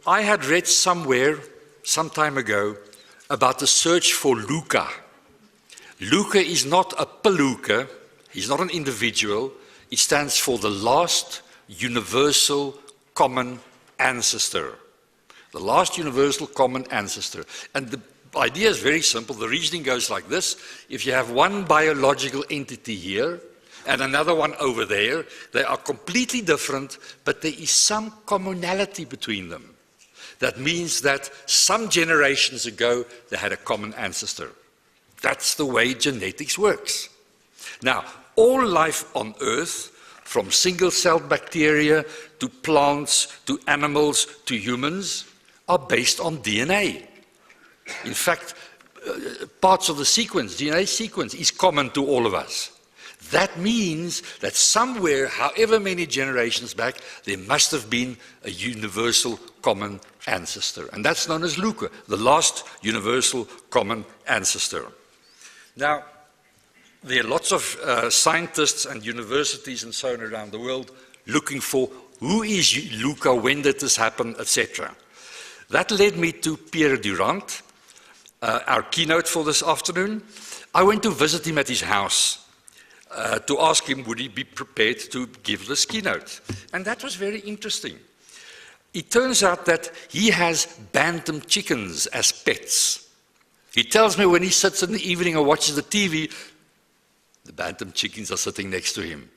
I had read somewhere, some time ago, about the search for Luca. Luca is not a palooka, he's not an individual, it stands for the last universal common ancestor. The last universal common ancestor. And the idea is very simple. The reasoning goes like this. If you have one biological entity here and another one over there, they are completely different, but there is some commonality between them. That means that some generations ago, they had a common ancestor. That's the way genetics works. Now, all life on Earth, from single-celled bacteria to plants to animals to humans, are based on DNA. In fact, parts of the sequence, DNA sequence, is common to all of us. That means that somewhere, however many generations back, there must have been a universal common ancestor. And that's known as Luca, the last universal common ancestor. Now, there are lots of scientists and universities and so on around the world looking for who is Luca, when did this happen, etc. That led me to Pierre Durant, our keynote for this afternoon. I went to visit him at his house to ask him would he be prepared to give this keynote. And that was very interesting. It turns out that he has bantam chickens as pets. He tells me when he sits in the evening and watches the TV, the bantam chickens are sitting next to him.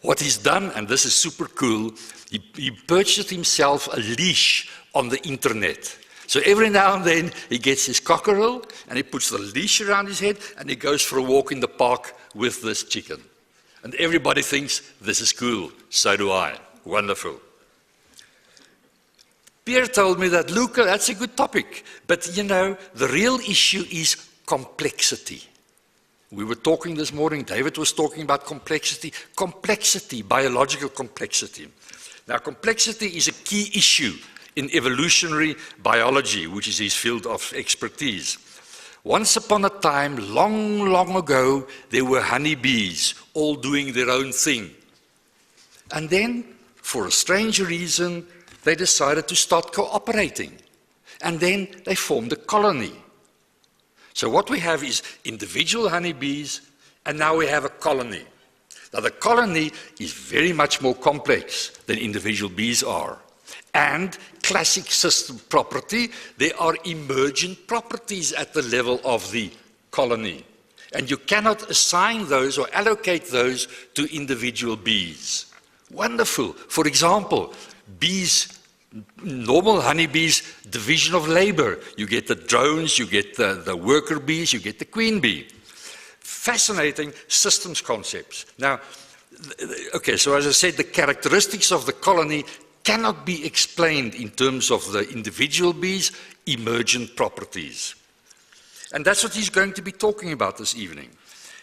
What he's done, and this is super cool, he purchased himself a leash on the internet. So every now and then he gets his cockerel and he puts the leash around his head and he goes for a walk in the park with this chicken. And everybody thinks, this is cool. So do I. Wonderful. Pierre told me that, Luca, that's a good topic. But, you know, the real issue is complexity. We were talking this morning, David was talking about complexity. Complexity, biological complexity. Now, complexity is a key issue in evolutionary biology, which is his field of expertise. Once upon a time, long, long ago, there were honeybees, all doing their own thing. And then, for a strange reason, they decided to start cooperating. And then they formed a colony. So what we have is individual honeybees, and now we have a colony. Now the colony is very much more complex than individual bees are. And classic system property, there are emergent properties at the level of the colony. And you cannot assign those or allocate those to individual bees. Wonderful. For example, bees, normal honeybees, division of labor. You get the drones, you get the worker bees, you get the queen bee. Fascinating systems concepts. Now, okay, so as I said, the characteristics of the colony cannot be explained in terms of the individual bees' emergent properties. And that's what he's going to be talking about this evening.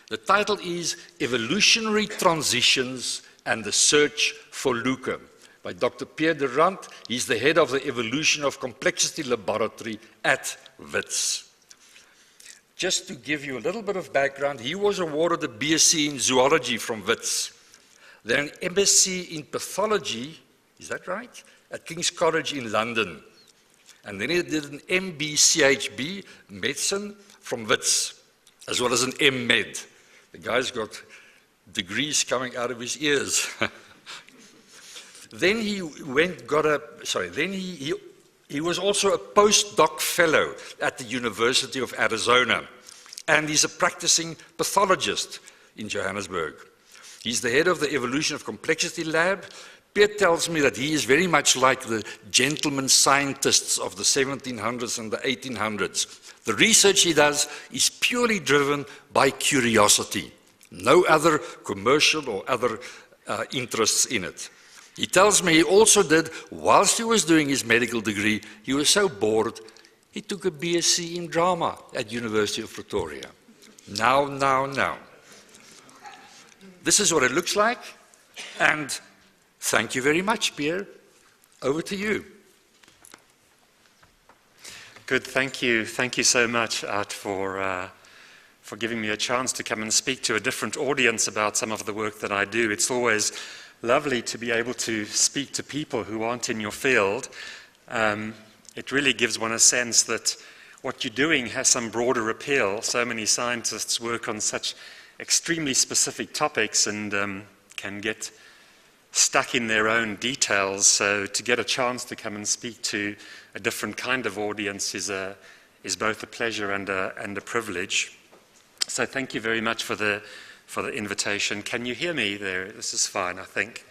The title is Evolutionary Transitions and the Search for Luca, by Dr. Pierre Durant. He's the head of the Evolution of Complexity Laboratory at WITS. Just to give you a little bit of background, he was awarded a BSc in zoology from WITS, then an MSc in pathology, is that right? At King's College in London. And then he did an MB-CHB, medicine, from WITS, as well as an M.Med. The guy's got degrees coming out of his ears. Then he was also a postdoc fellow at the University of Arizona, and he's a practicing pathologist in Johannesburg. He's the head of the Evolution of Complexity Lab. Pierre tells me that he is very much like the gentleman scientists of the 1700s and the 1800s. The research he does is purely driven by curiosity, no other commercial or other interests in it. He tells me he also did, whilst he was doing his medical degree, he was so bored, he took a BSc in drama at University of Pretoria. Now. This is what it looks like, and thank you very much, Pierre. Over to you. Good, thank you. Thank you so much, Art, for giving me a chance to come and speak to a different audience about some of the work that I do. It's always lovely to be able to speak to people who aren't in your field. it really gives one a sense that what you're doing has some broader appeal. So many scientists work on such extremely specific topics and can get stuck in their own details. So to get a chance to come and speak to a different kind of audience is both a pleasure and a privilege. So thank you very much for the invitation. Can you hear me there? This is fine, I think.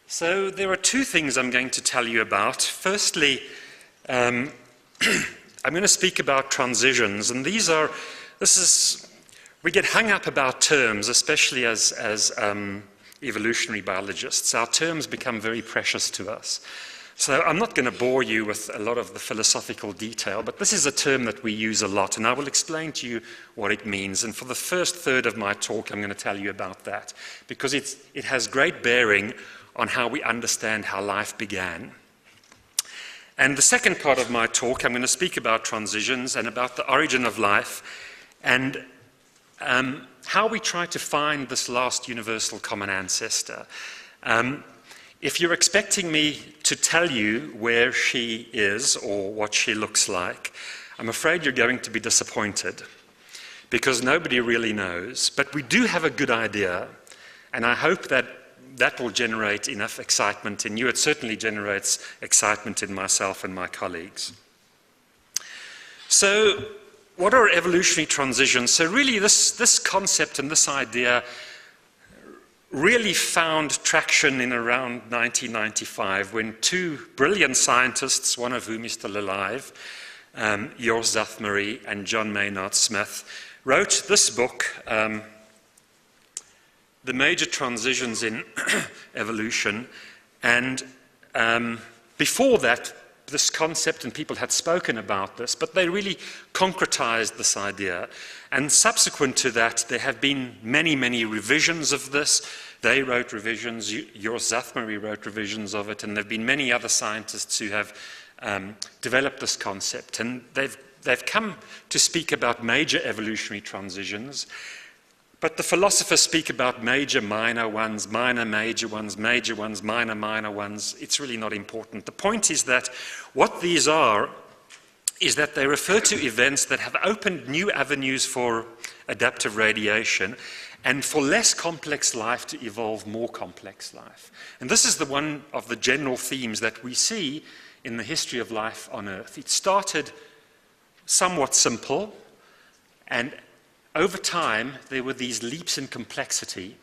So there are two things I'm going to tell you about. Firstly, I'm going to speak about transitions, and we get hung up about terms, especially as evolutionary biologists. Our terms become very precious to us. So I'm not going to bore you with a lot of the philosophical detail, but this is a term that we use a lot, and I will explain to you what it means. And for the first third of my talk, I'm going to tell you about that, because it has great bearing on how we understand how life began. And the second part of my talk, I'm going to speak about transitions and about the origin of life and how we try to find this last universal common ancestor. If you're expecting me to tell you where she is or what she looks like, I'm afraid you're going to be disappointed, because nobody really knows. But we do have a good idea, and I hope that will generate enough excitement in you. It certainly generates excitement in myself and my colleagues. So what are evolutionary transitions? So really this concept and this idea really found traction in around 1995 when two brilliant scientists, one of whom is still alive, Jos Zathmary and John Maynard Smith, wrote this book, The Major Transitions in Evolution. And before that, this concept, and people had spoken about this, but they really concretized this idea. And subsequent to that, there have been many, many revisions of this. They wrote revisions, Jos Zathmary wrote revisions of it, and there have been many other scientists who have developed this concept. And they've come to speak about major evolutionary transitions. But the philosophers speak about major, minor ones, minor, major ones, minor, minor ones. It's really not important. The point is that what these are is that they refer to events that have opened new avenues for adaptive radiation and for less complex life to evolve more complex life. And this is one of the general themes that we see in the history of life on Earth. It started somewhat simple, and over time, there were these leaps in complexity,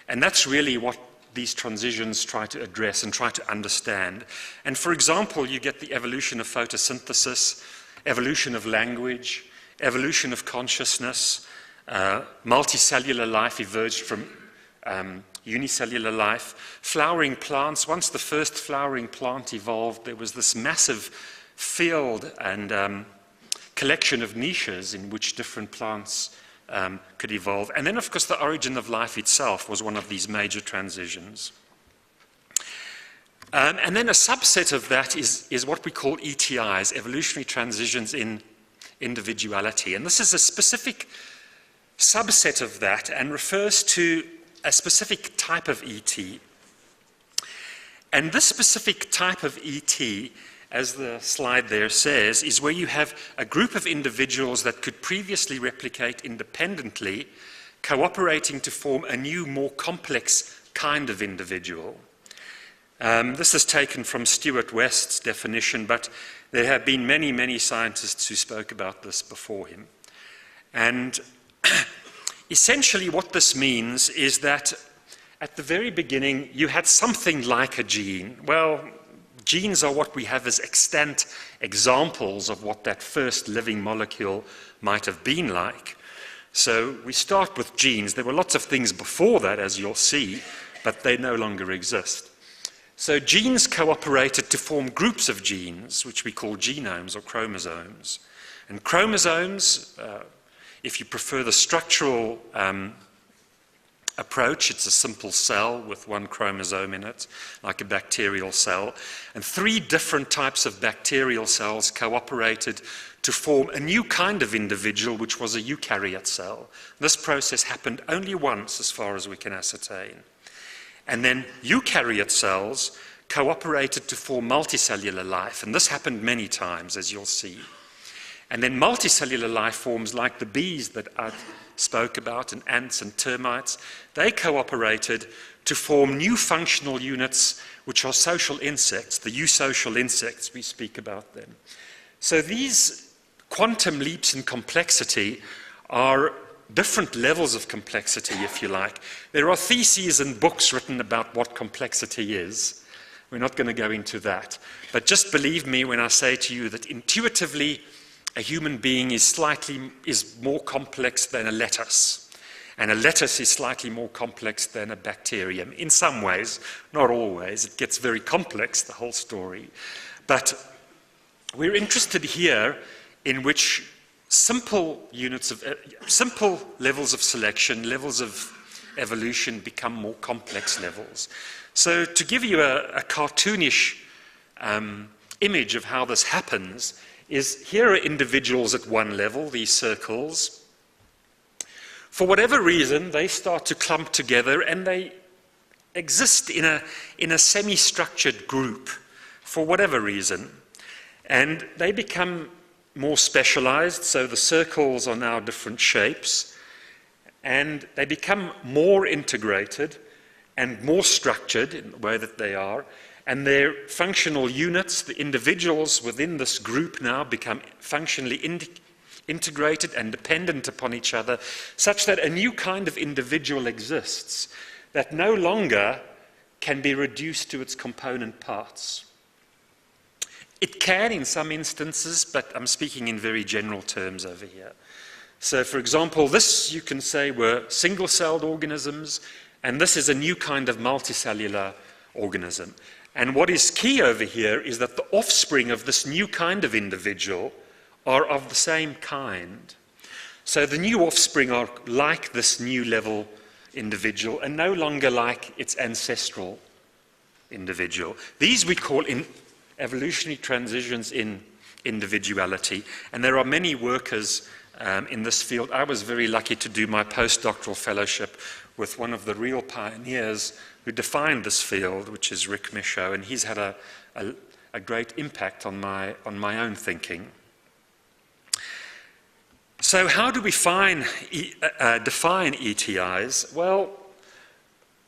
and that's really what these transitions try to address and try to understand. And for example, you get the evolution of photosynthesis, evolution of language, evolution of consciousness, multicellular life emerged from unicellular life, flowering plants. Once the first flowering plant evolved, there was this massive field and collection of niches in which different plants could evolve. And then, of course, the origin of life itself was one of these major transitions. And then a subset of that is what we call ETIs, evolutionary transitions in individuality. And this is a specific subset of that and refers to a specific type of ET. And this specific type of ET, as the slide there says, is where you have a group of individuals that could previously replicate independently, cooperating to form a new, more complex kind of individual. This is taken from Stuart West's definition, but there have been many, many scientists who spoke about this before him. And essentially what this means is that at the very beginning you had something like a gene. Well, genes are what we have as extant examples of what that first living molecule might have been like. So we start with genes. There were lots of things before that, as you'll see, but they no longer exist. So genes cooperated to form groups of genes, which we call genomes or chromosomes. And chromosomes, if you prefer the structural approach, it's a simple cell with one chromosome in it, like a bacterial cell. And 3 different types of bacterial cells cooperated to form a new kind of individual, which was a eukaryote cell. This process happened only once, as far as we can ascertain. And then eukaryote cells cooperated to form multicellular life, and this happened many times, as you'll see. And then multicellular life forms like the bees that I spoke about, and ants and termites, they cooperated to form new functional units, which are social insects, the eusocial insects, we speak about them. So these quantum leaps in complexity are different levels of complexity, if you like. There are theses and books written about what complexity is. We're not going to go into that. But just believe me when I say to you that intuitively, a human being is more complex than a lettuce. And a lettuce is slightly more complex than a bacterium. In some ways, not always. It gets very complex, the whole story. But we're interested here in which simple levels of selection, levels of evolution become more complex levels. So to give you a cartoonish image of how this happens is here are individuals at one level, these circles. For whatever reason, they start to clump together and they exist in a semi-structured group for whatever reason. And they become more specialized, so the circles are now different shapes, and they become more integrated and more structured in the way that they are, and their functional units, the individuals within this group now become functionally integrated and dependent upon each other, such that a new kind of individual exists that no longer can be reduced to its component parts. It can in some instances, but I'm speaking in very general terms over here. So for example, this you can say were single-celled organisms, and this is a new kind of multicellular organism. And what is key over here is that the offspring of this new kind of individual are of the same kind. So the new offspring are like this new level individual and no longer like its ancestral individual. These we call evolutionary transitions in individuality, and there are many workers in this field. I was very lucky to do my postdoctoral fellowship with one of the real pioneers who defined this field, which is Rick Michaud, and he's had a great impact on my own thinking. So how do we define ETIs? Well,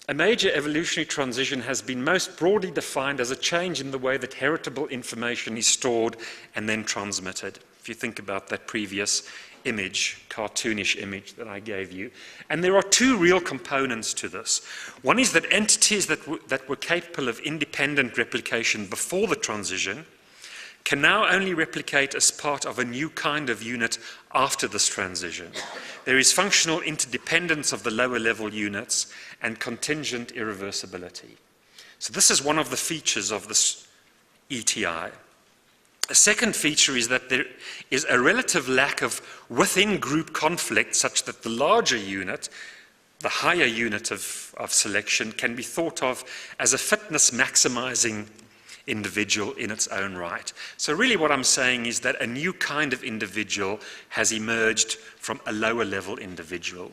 a major evolutionary transition has been most broadly defined as a change in the way that heritable information is stored and then transmitted. If you think about that previous image, cartoonish image that I gave you. And there are two real components to this. One is that entities that were capable of independent replication before the transition can now only replicate as part of a new kind of unit after this transition. There is functional interdependence of the lower level units and contingent irreversibility. So this is one of the features of this ETI. A second feature is that there is a relative lack of within-group conflict such that the larger unit, the higher unit of selection, can be thought of as a fitness-maximizing individual in its own right. So really what I'm saying is that a new kind of individual has emerged from a lower-level individual.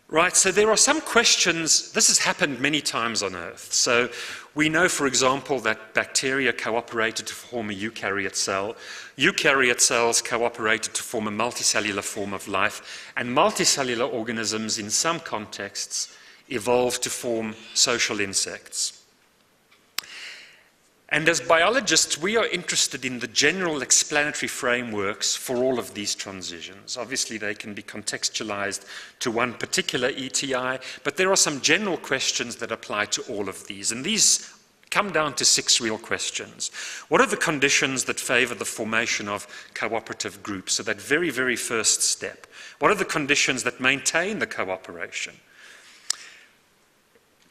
Right, so there are some questions. This has happened many times on Earth. So we know, for example, that bacteria cooperated to form a eukaryote cell. Eukaryote cells cooperated to form a multicellular form of life. And multicellular organisms, in some contexts, evolved to form social insects. And as biologists, we are interested in the general explanatory frameworks for all of these transitions. Obviously, they can be contextualized to one particular ETI, but there are some general questions that apply to all of these. And these come down to 6 real questions. What are the conditions that favor the formation of cooperative groups? So that very, very first step. What are the conditions that maintain the cooperation?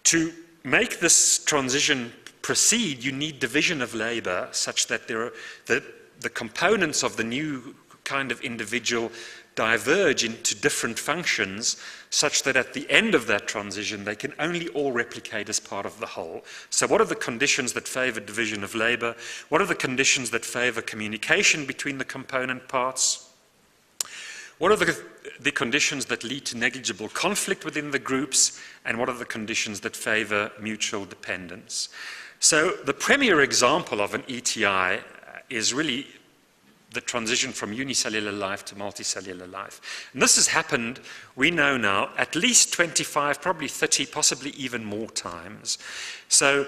To make this transition proceed, you need division of labor such that the components of the new kind of individual diverge into different functions such that at the end of that transition they can only all replicate as part of the whole. So what are the conditions that favor division of labor? What are the conditions that favor communication between the component parts? What are the the conditions that lead to negligible conflict within the groups, and what are the conditions that favor mutual dependence. So the premier example of an ETI is really the transition from unicellular life to multicellular life. And this has happened, we know now, at least 25, probably 30, possibly even more times. So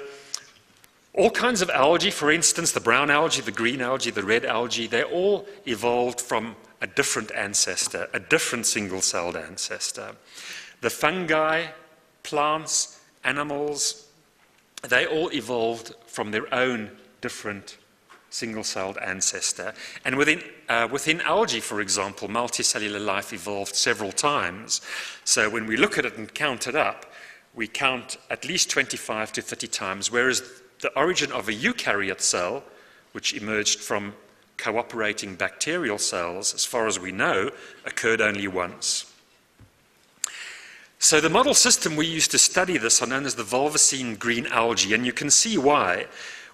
all kinds of algae, for instance, the brown algae, the green algae, the red algae, they all evolved from a different ancestor, a different single-celled ancestor. The fungi, plants, animals, they all evolved from their own different single-celled ancestor. And within algae, for example, multicellular life evolved several times. So when we look at it and count it up, we count at least 25 to 30 times, whereas the origin of a eukaryote cell, which emerged from cooperating bacterial cells, as far as we know, occurred only once. So the model system we use to study this are known as the volvocene green algae, and you can see why.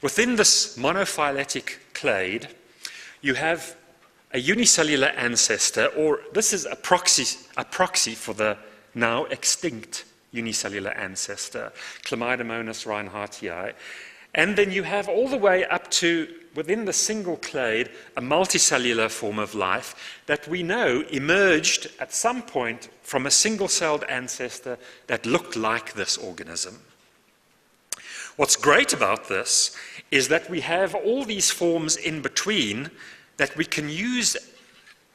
Within this monophyletic clade, you have a unicellular ancestor, or this is a proxy for the now extinct unicellular ancestor, Chlamydomonas reinhardtii. And then you have all the way up to, within the single clade, a multicellular form of life that we know emerged at some point from a single-celled ancestor that looked like this organism. What's great about this is that we have all these forms in between that we can use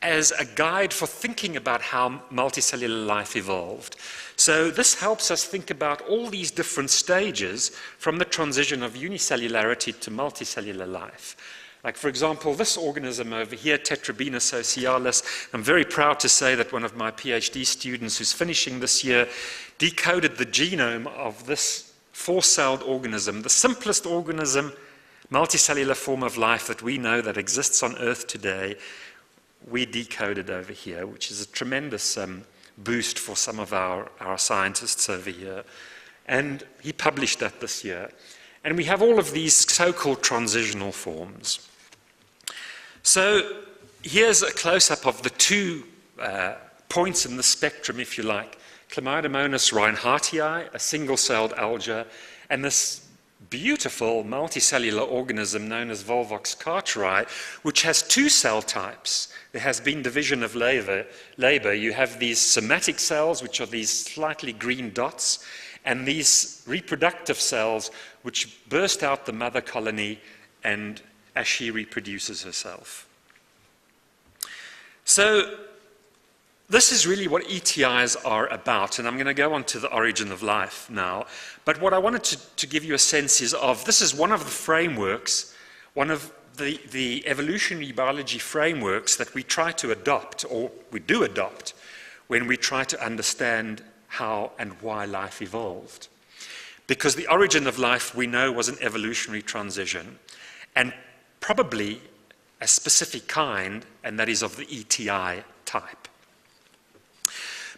as a guide for thinking about how multicellular life evolved. So this helps us think about all these different stages from the transition of unicellularity to multicellular life. Like, for example, this organism over here, Tetrabena socialis, I'm very proud to say that one of my PhD students who's finishing this year decoded the genome of this four-celled organism, the simplest organism, multicellular form of life that we know that exists on Earth today. We decoded over here, which is a tremendous boost for some of our scientists over here. And he published that this year. And we have all of these so-called transitional forms. So here's a close-up of the two points in the spectrum, if you like. Chlamydomonas reinhardtii, a single-celled alga, and this beautiful multicellular organism known as Volvox carteri, which has two cell types. There has been division of labor. You have these somatic cells, which are these slightly green dots, and these reproductive cells, which burst out the mother colony and as she reproduces herself. So this is really what ETIs are about, and I'm going to go on to the origin of life now. But what I wanted to give you a sense is of, this is one of the frameworks, one of the evolutionary biology frameworks that we try to adopt, or we do adopt, when we try to understand how and why life evolved. Because the origin of life, we know, was an evolutionary transition, and probably a specific kind, and that is of the ETI type.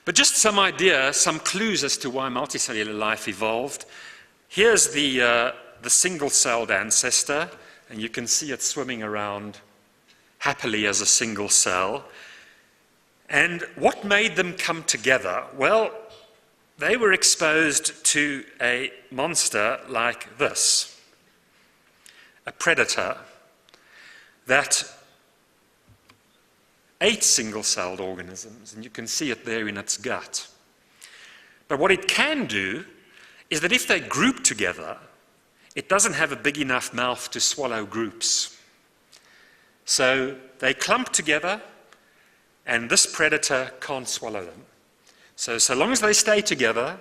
But just some idea, some clues as to why multicellular life evolved. Here's the single-celled ancestor, and you can see it swimming around happily as a single cell. And what made them come together? Well, they were exposed to a monster like this, a predator that ate single-celled organisms, and you can see it there in its gut. But what it can do is that if they group together, it doesn't have a big enough mouth to swallow groups. So they clump together, and this predator can't swallow them. So long as they stay together,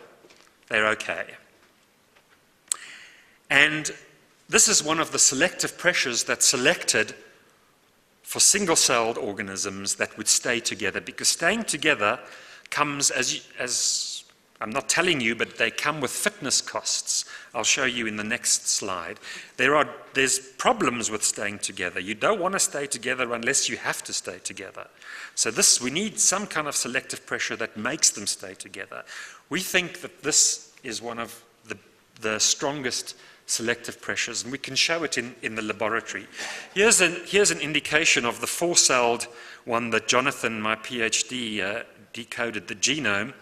they're okay. And this is one of the selective pressures that selected for single-celled organisms that would stay together, because staying together comes, as I'm not telling you, but they come with fitness costs. I'll show you in the next slide. There's problems with staying together. You don't want to stay together unless you have to stay together. So we need some kind of selective pressure that makes them stay together. We think that this is one of the strongest selective pressures, and we can show it in the laboratory. Here's an indication of the four-celled one that Jonathan, my PhD, decoded the genome.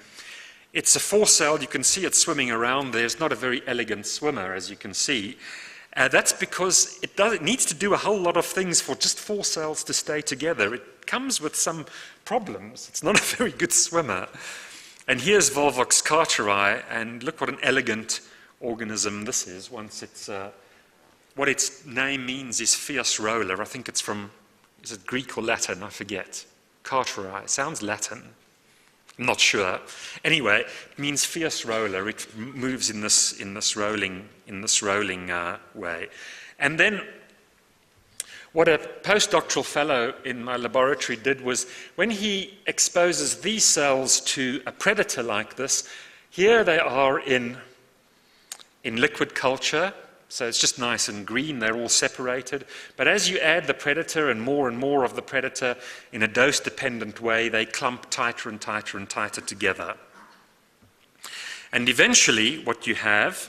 It's a 4-celled, you can see it swimming around there. It's not a very elegant swimmer, as you can see. That's because it needs to do a whole lot of things for just 4 cells to stay together. It comes with some problems. It's not a very good swimmer. And here's Volvox carteri, and look what an elegant organism this is. Once it's, what its name means is fierce roller. I think it's from, is it Greek or Latin? I forget. Carteri, sounds Latin. I'm not sure. Anyway, it means fierce roller. It moves in this rolling way. And then what a postdoctoral fellow in my laboratory did was, when he exposes these cells to a predator like this, here they are in liquid culture. So it's just nice and green, they're all separated. But as you add the predator and more of the predator in a dose-dependent way, they clump tighter and tighter and tighter together. And eventually, what you have,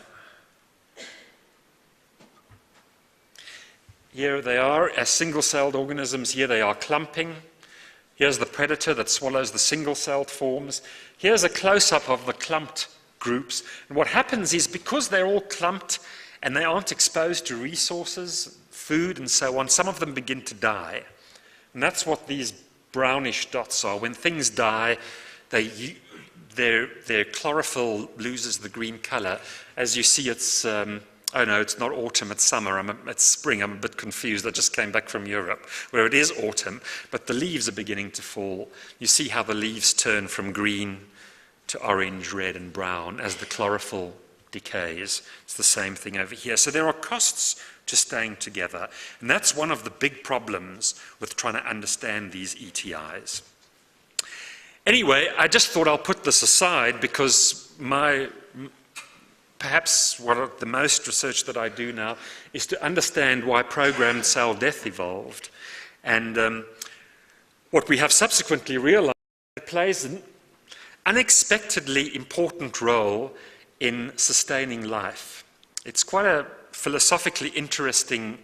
here they are as single-celled organisms, here they are clumping. Here's the predator that swallows the single-celled forms. Here's a close-up of the clumped groups. And what happens is, because they're all clumped, and they aren't exposed to resources, food, and so on, some of them begin to die. And that's what these brownish dots are. When things die, their chlorophyll loses the green color. As you see, it's, oh no, it's not autumn, it's summer, it's spring. I'm a bit confused. I just came back from Europe, where it is autumn, but the leaves are beginning to fall. You see how the leaves turn from green to orange, red, and brown as the chlorophyll decays. It's the same thing over here. So there are costs to staying together. And that's one of the big problems with trying to understand these ETIs. Anyway, I just thought I'll put this aside because perhaps the most research that I do now is to understand why programmed cell death evolved. And what we have subsequently realized, it plays an unexpectedly important role in sustaining life. It's quite a philosophically interesting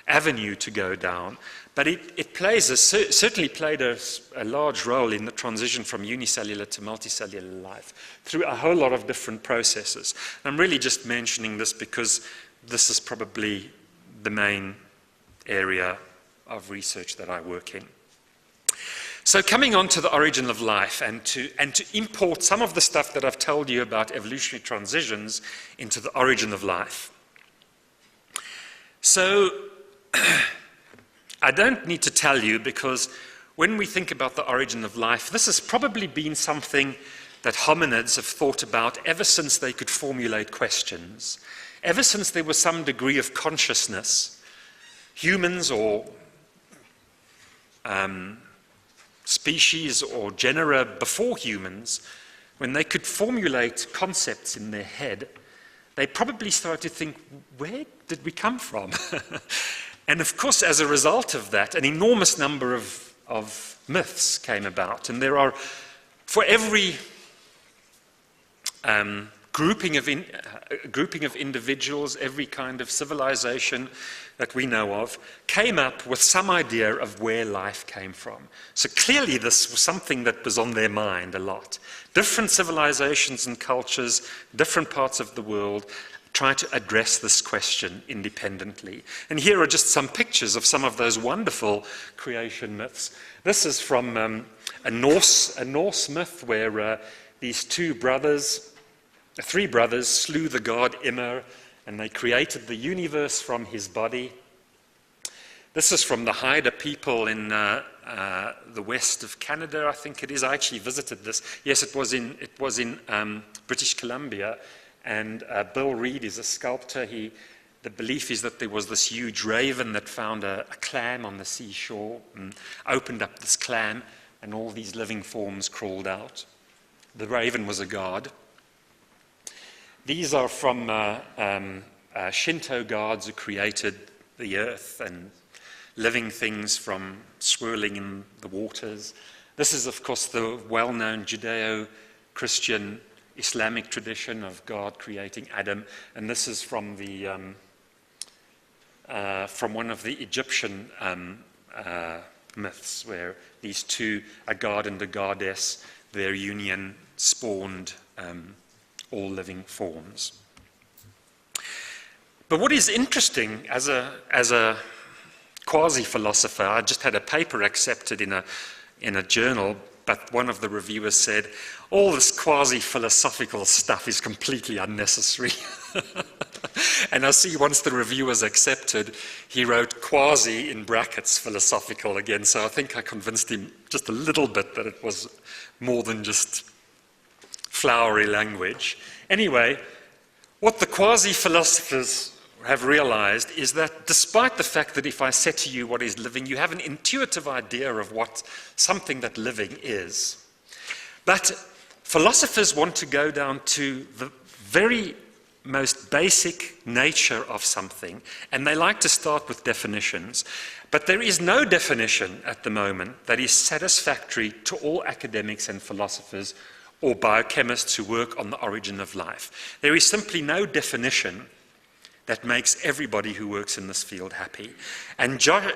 avenue to go down, but it certainly played a large role in the transition from unicellular to multicellular life through a whole lot of different processes. I'm really just mentioning this because this is probably the main area of research that I work in. So coming on to the origin of life and to import some of the stuff that I've told you about evolutionary transitions into the origin of life. So I don't need to tell you, because when we think about the origin of life, this has probably been something that hominids have thought about ever since they could formulate questions, ever since there was some degree of consciousness. Humans or species or genera before humans, when they could formulate concepts in their head, they probably started to think, where did we come from? And of course, as a result of that, an enormous number of myths came about. And there are, for every grouping of individuals, every kind of civilization that we know of, came up with some idea of where life came from. So clearly this was something that was on their mind a lot. Different civilizations and cultures, different parts of the world, try to address this question independently. And here are just some pictures of some of those wonderful creation myths. This is from a Norse myth where these three brothers slew the god Ymir, and they created the universe from his body. This is from the Haida people in the west of Canada, I think it is. I actually visited this. Yes, it was in British Columbia. And Bill Reed is a sculptor. The belief is that there was this huge raven that found a clam on the seashore and opened up this clam, and all these living forms crawled out. The raven was a god. These are from Shinto gods who created the earth and living things from swirling in the waters. This is, of course, the well-known Judeo-Christian Islamic tradition of God creating Adam, and this is from one of the Egyptian myths, where these two, a god and a goddess, their union spawned all living forms. But what is interesting as a quasi-philosopher, I just had a paper accepted in a journal, but one of the reviewers said, all this quasi-philosophical stuff is completely unnecessary. And I see once the review was accepted, he wrote quasi in brackets philosophical again, so I think I convinced him just a little bit that it was more than just flowery language. Anyway, what the quasi-philosophers have realized is that despite the fact that if I said to you what is living, you have an intuitive idea of what something that living is. But philosophers want to go down to the very most basic nature of something, and they like to start with definitions. But there is no definition at the moment that is satisfactory to all academics and philosophers or biochemists who work on the origin of life. There is simply no definition that makes everybody who works in this field happy. And Jack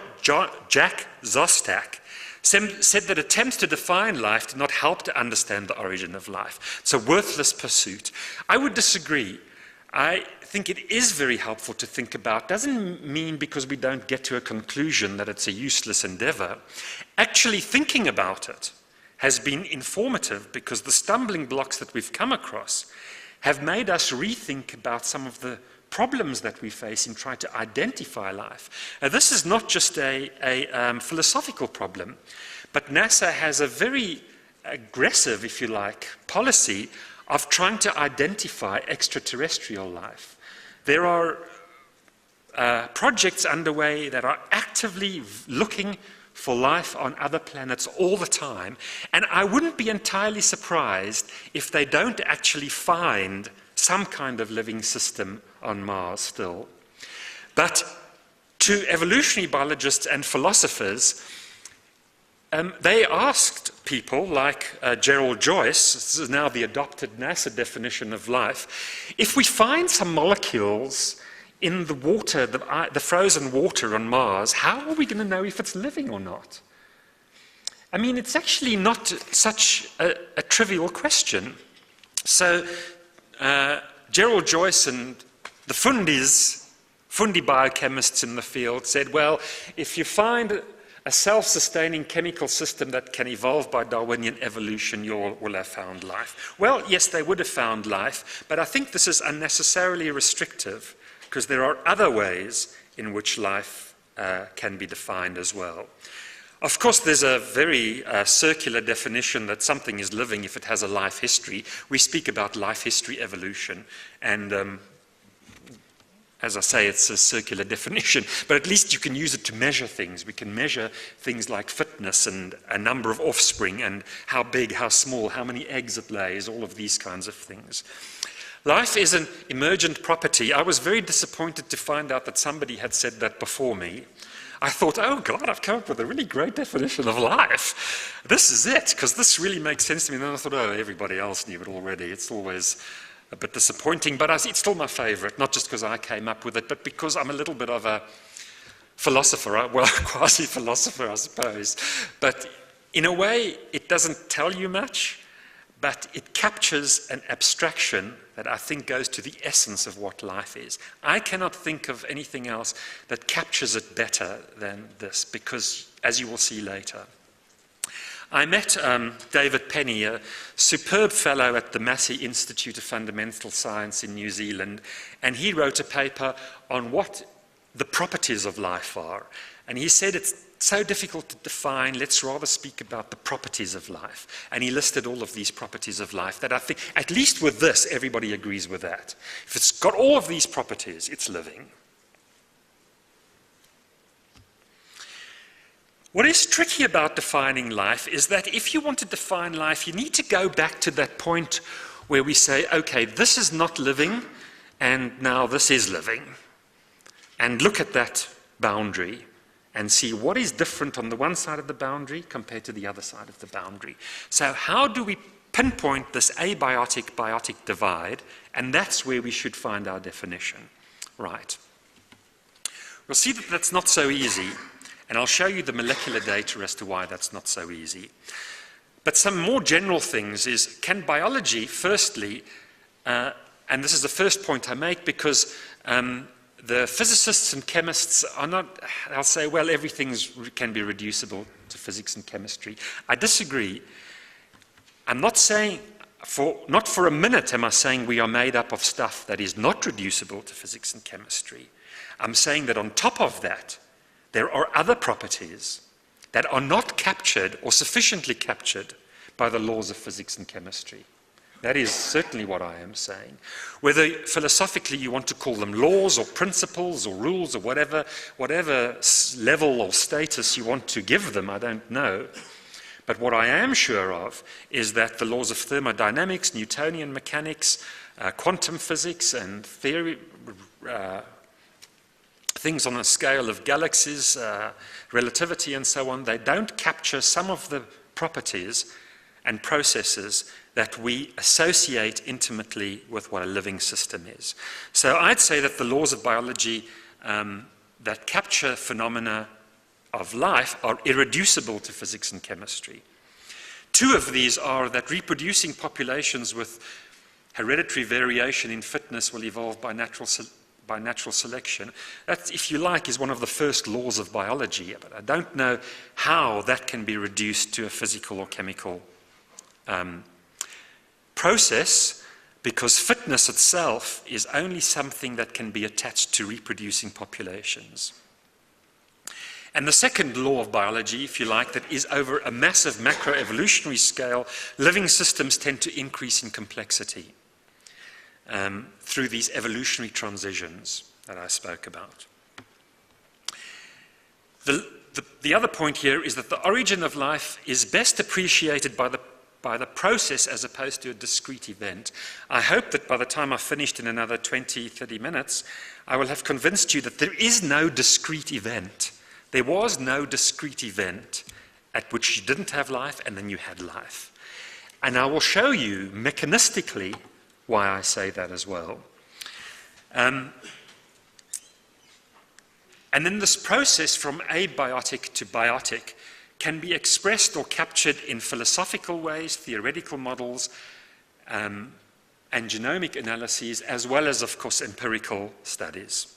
Szostak said that attempts to define life do not help to understand the origin of life. It's a worthless pursuit. I would disagree. I think it is very helpful to think about. Doesn't mean because we don't get to a conclusion that it's a useless endeavor. Actually thinking about it has been informative because the stumbling blocks that we've come across have made us rethink about some of the problems that we face in trying to identify life. Now, this is not just a philosophical problem, but NASA has a very aggressive, if you like, policy of trying to identify extraterrestrial life. There are projects underway that are actively looking for life on other planets all the time, and I wouldn't be entirely surprised if they don't actually find some kind of living system on Mars still. But to evolutionary biologists and philosophers, they asked people like Gerald Joyce, this is now the adopted NASA definition of life, if we find some molecules in the water, the frozen water on Mars, how are we going to know if it's living or not? I mean, it's actually not such a trivial question. So Gerald Joyce and the Fundi biochemists in the field said, well, if you find a self-sustaining chemical system that can evolve by Darwinian evolution, you will have found life. Well, yes, they would have found life, but I think this is unnecessarily restrictive because there are other ways in which life can be defined as well. Of course, there's a very circular definition that something is living if it has a life history. We speak about life history evolution, and as I say, it's a circular definition, but at least you can use it to measure things. We can measure things like fitness and a number of offspring and how big, how small, how many eggs it lays, all of these kinds of things. Life is an emergent property. I was very disappointed to find out that somebody had said that before me. I thought, oh God, I've come up with a really great definition of life. This is it, because this really makes sense to me. And then I thought, oh, everybody else knew it already. It's always a bit disappointing, but it's still my favorite, not just because I came up with it, but because I'm a little bit of a philosopher, well, quasi-philosopher, I suppose. But in a way, it doesn't tell you much, but it captures an abstraction that I think goes to the essence of what life is. I cannot think of anything else that captures it better than this, because, as you will see later, I met David Penny, a superb fellow at the Massey Institute of Fundamental Science in New Zealand, and he wrote a paper on what the properties of life are. And he said it's so difficult to define, let's rather speak about the properties of life. And he listed all of these properties of life that I think, at least with this, everybody agrees with that. If it's got all of these properties, it's living. What is tricky about defining life is that if you want to define life, you need to go back to that point where we say, okay, this is not living, and now this is living. And look at that boundary and see what is different on the one side of the boundary compared to the other side of the boundary. So how do we pinpoint this abiotic-biotic divide? And that's where we should find our definition. Right. We'll see that that's not so easy. And I'll show you the molecular data as to why that's not so easy. But some more general things is, can biology, firstly, and this is the first point I make because the physicists and chemists are not, they'll say, well, everything can be reducible to physics and chemistry. I disagree. I'm not saying, not for a minute am I saying we are made up of stuff that is not reducible to physics and chemistry. I'm saying that on top of that, there are other properties that are not captured or sufficiently captured by the laws of physics and chemistry. That is certainly what I am saying. Whether philosophically you want to call them laws or principles or rules or whatever level or status you want to give them, I don't know. But what I am sure of is that the laws of thermodynamics, Newtonian mechanics, quantum physics and theory, things on a scale of galaxies, relativity and so on, they don't capture some of the properties and processes that we associate intimately with what a living system is. So I'd say that the laws of biology that capture phenomena of life are irreducible to physics and chemistry. Two of these are that reproducing populations with hereditary variation in fitness will evolve by natural selection. That, if you like, is one of the first laws of biology, but I don't know how that can be reduced to a physical or chemical process, because fitness itself is only something that can be attached to reproducing populations. And the second law of biology, if you like, that is over a massive macroevolutionary scale, living systems tend to increase in complexity through these evolutionary transitions that I spoke about. The other point here is that the origin of life is best appreciated by the process as opposed to a discrete event. I hope that by the time I've finished in another 20, 30 minutes, I will have convinced you that there is no discrete event. There was no discrete event at which you didn't have life and then you had life. And I will show you mechanistically why I say that as well. And then this process from abiotic to biotic can be expressed or captured in philosophical ways, theoretical models, and genomic analyses, as well as, of course, empirical studies.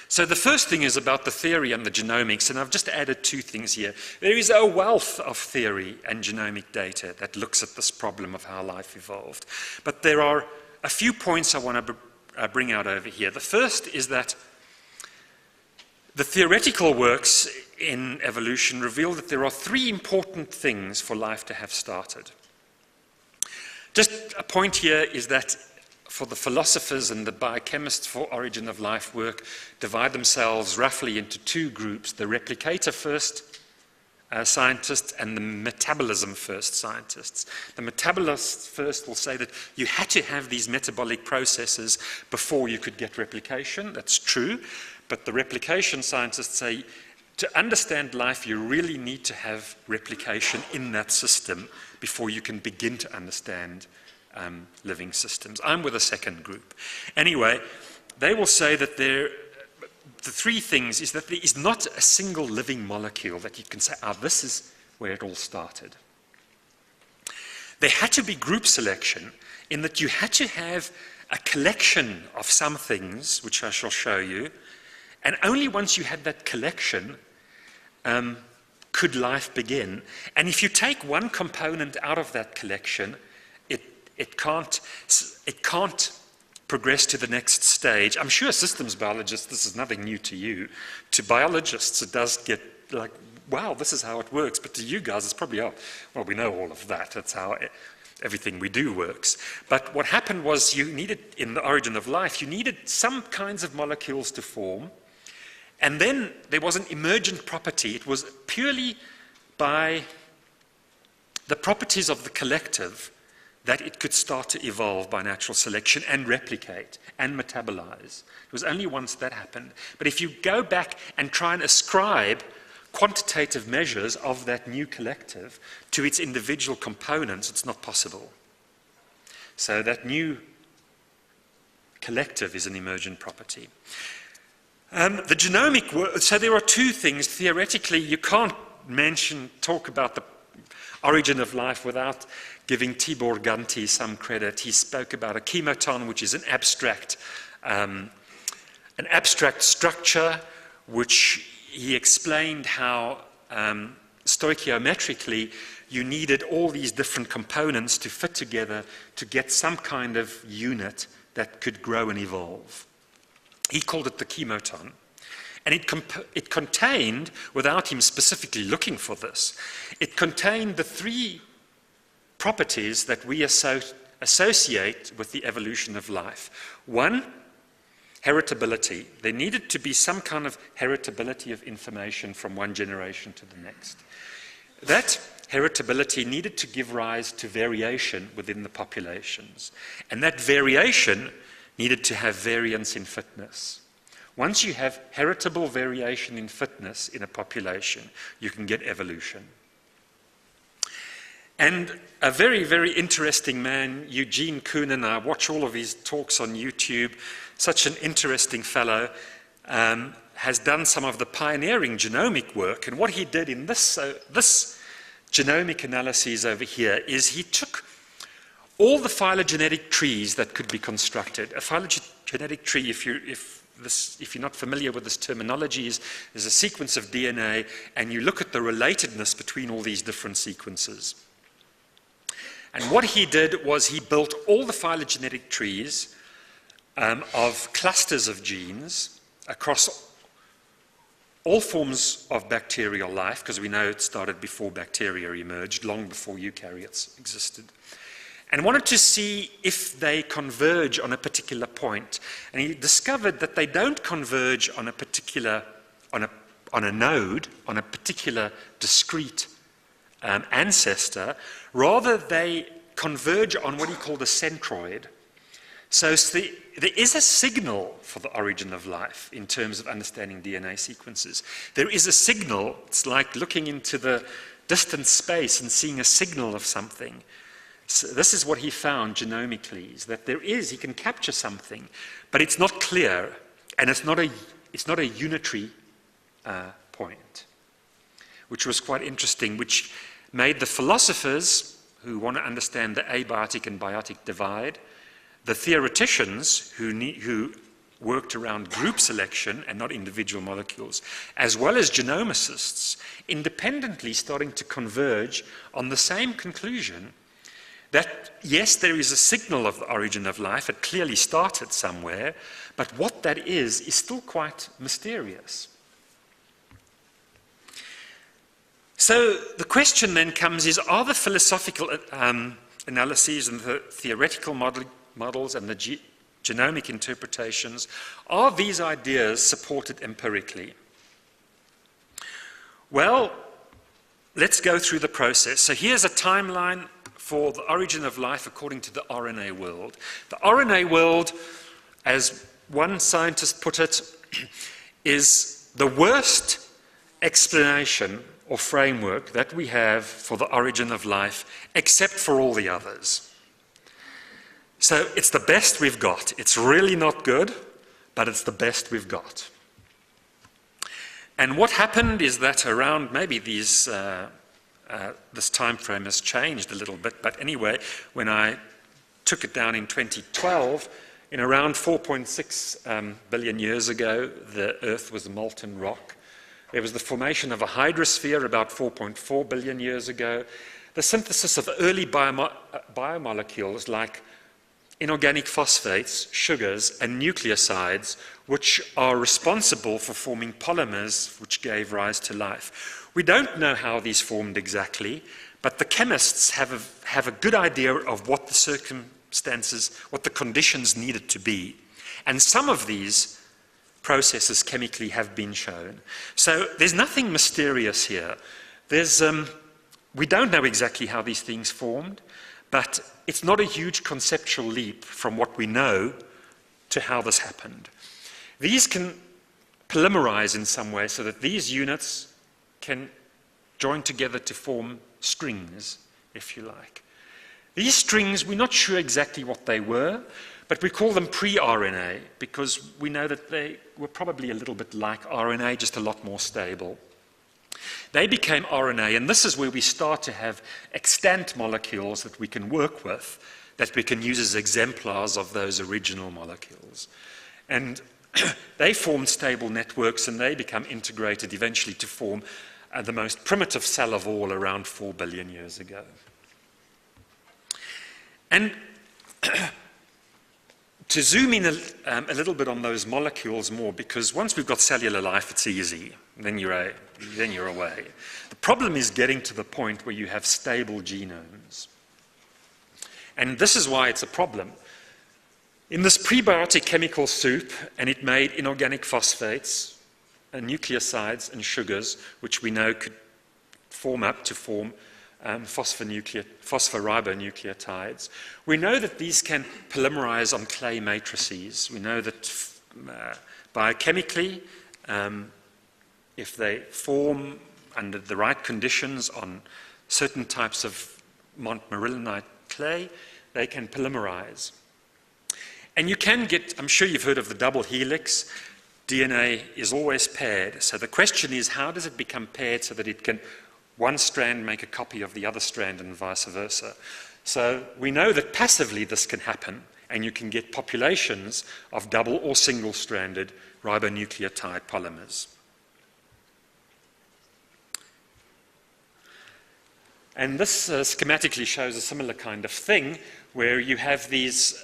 So the first thing is about the theory and the genomics, and I've just added two things here. There is a wealth of theory and genomic data that looks at this problem of how life evolved. But there are a few points I want to bring out over here. The first is that the theoretical works in evolution reveal that there are three important things for life to have started. Just a point here is that for the philosophers and the biochemists for origin of life work divide themselves roughly into two groups, the replicator first scientists and the metabolism first scientists. The metabolists first will say that you had to have these metabolic processes before you could get replication. That's true. But the replication scientists say to understand life, you really need to have replication in that system before you can begin to understand living systems. I'm with a second group. Anyway, they will say that the three things is that there is not a single living molecule that you can say, this is where it all started. There had to be group selection in that you had to have a collection of some things, which I shall show you, and only once you had that collection could life begin. And if you take one component out of that collection, it can't progress to the next stage. I'm sure systems biologists, this is nothing new to you. To biologists, it does get like, wow, this is how it works. But to you guys, it's probably, well, we know all of that. That's how everything we do works. But what happened was you needed, in the origin of life, you needed some kinds of molecules to form. And then there was an emergent property. It was purely by the properties of the collective that it could start to evolve by natural selection and replicate and metabolize. It was only once that happened. But if you go back and try and ascribe quantitative measures of that new collective to its individual components, it's not possible. So that new collective is an emergent property. The genomic work, so there are two things. Theoretically, you can't talk about origin of life without giving Tibor Ganti some credit. He spoke about a chemoton, which is an abstract structure, which he explained how stoichiometrically you needed all these different components to fit together to get some kind of unit that could grow and evolve. He called it the chemoton. And it contained, without him specifically looking for this, it contained the three properties that we associate with the evolution of life. One, heritability. There needed to be some kind of heritability of information from one generation to the next. That heritability needed to give rise to variation within the populations. And that variation needed to have variance in fitness. Once you have heritable variation in fitness in a population, you can get evolution. And a very, very interesting man, Eugene Koonin, I watch all of his talks on YouTube, such an interesting fellow, has done some of the pioneering genomic work. And what he did in this genomic analyses over here is he took all the phylogenetic trees that could be constructed. A phylogenetic tree, if you're not familiar with this terminology, is a sequence of DNA, and you look at the relatedness between all these different sequences. And what he did was he built all the phylogenetic trees of clusters of genes across all forms of bacterial life, because we know it started before bacteria emerged, long before eukaryotes existed, and wanted to see if they converge on a particular point. And he discovered that they don't converge on a particular, on a node, on a particular discrete ancestor. Rather, they converge on what he called a centroid. So there is a signal for the origin of life in terms of understanding DNA sequences. There is a signal. It's like looking into the distant space and seeing a signal of something. So this is what he found genomically, is that he can capture something, but it's not clear, and it's not a unitary point, which was quite interesting, which made the philosophers who want to understand the abiotic and biotic divide, the theoreticians who worked around group selection and not individual molecules, as well as genomicists, independently starting to converge on the same conclusion that, yes, there is a signal of the origin of life. It clearly started somewhere, but what that is still quite mysterious. So the question then comes is, are the philosophical analyses and the theoretical models and the genomic interpretations, are these ideas supported empirically? Well, let's go through the process. So here's a timeline for the origin of life according to the RNA world. The RNA world, as one scientist put it, is the worst explanation or framework that we have for the origin of life, except for all the others. So it's the best we've got. It's really not good, but it's the best we've got. And what happened is that around maybe these this time frame has changed a little bit, but anyway, when I took it down in 2012, in around 4.6 billion years ago, the Earth was molten rock. There was the formation of a hydrosphere about 4.4 billion years ago. The synthesis of early biomolecules like inorganic phosphates, sugars, and nucleosides, which are responsible for forming polymers, which gave rise to life. We don't know how these formed exactly, but the chemists have a good idea of what the circumstances, what the conditions needed to be. And some of these processes chemically have been shown. So there's nothing mysterious here. We don't know exactly how these things formed, but it's not a huge conceptual leap from what we know to how this happened. These can polymerize in some way so that these units can join together to form strings, if you like. These strings, we're not sure exactly what they were, but we call them pre-RNA because we know that they were probably a little bit like RNA, just a lot more stable. They became RNA, and this is where we start to have extant molecules that we can work with, that we can use as exemplars of those original molecules. And they form stable networks, and they become integrated eventually to form the most primitive cell of all around 4 billion years ago. And to zoom in a little bit on those molecules more, because once we've got cellular life, it's easy. Then you're away. The problem is getting to the point where you have stable genomes. And this is why it's a problem. In this prebiotic chemical soup, and it made inorganic phosphates, nucleosides, and sugars, which we know could form up to form phosphoribonucleotides. We know that these can polymerize on clay matrices. We know that biochemically, if they form under the right conditions on certain types of montmorillonite clay, they can polymerize. And you can get, I'm sure you've heard of the double helix. DNA is always paired. So the question is, how does it become paired so that it can, one strand make a copy of the other strand and vice versa? So we know that passively this can happen, and you can get populations of double or single-stranded ribonucleotide polymers. And this schematically shows a similar kind of thing, where you have these